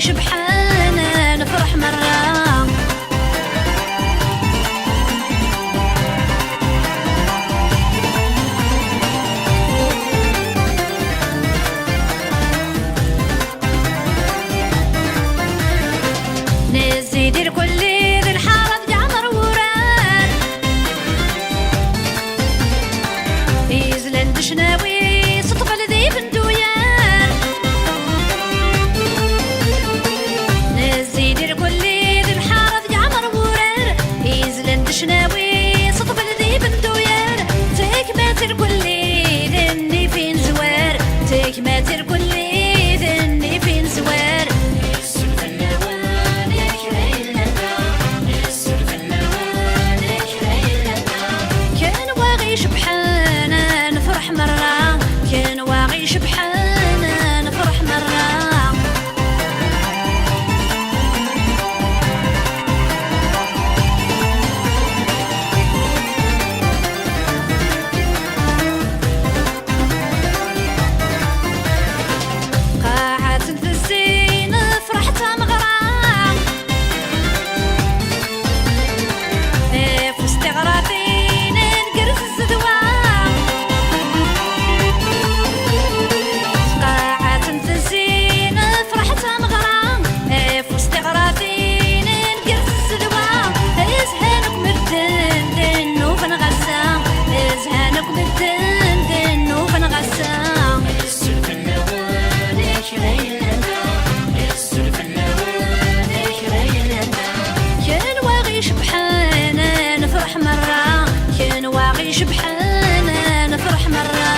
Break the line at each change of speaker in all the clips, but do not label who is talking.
شبحانة نفرح مرة. نزيد كل ذي الحارة جعمر وران إيزلاند شناوي سطبل ذي بندويان. نزيد كل ذي الحارة جعمر وران إيزلاند شناوي سطبل ذي بندويان. تيك ماتر كل ذني فين زوار تيك ماتر كل ذني فين زوار. شبحانة نفرح مرة كان واغي شبحانة نفرح مرة. قاعة الزين فرحتها مغرام في استغراثي شبحانة نفرح مرة كان واغي شبحانة نفرح مرة.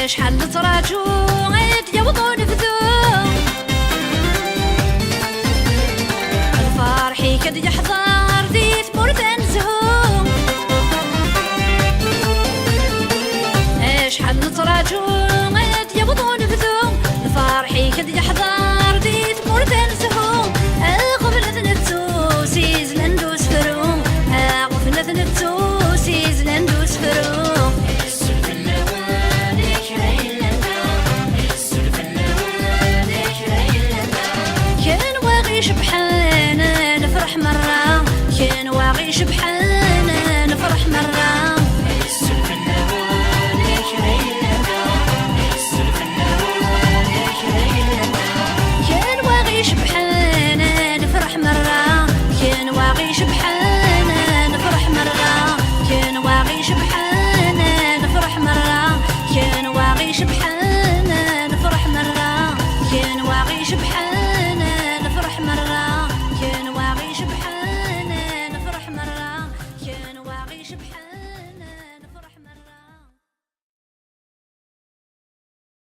شحال تراجو غيد يوضو نفذو الفرحي كد يحضر ذيت مردان زهو. شحال نتراجو غيد يوضو نفذو الفرحي كد يحضر ذيت مردان زهو. غفلة نتو سيز لندوس فرو غفلة نتو سيز لندوس فرو. شبحانة نفرح مرة كان واغي شبحانة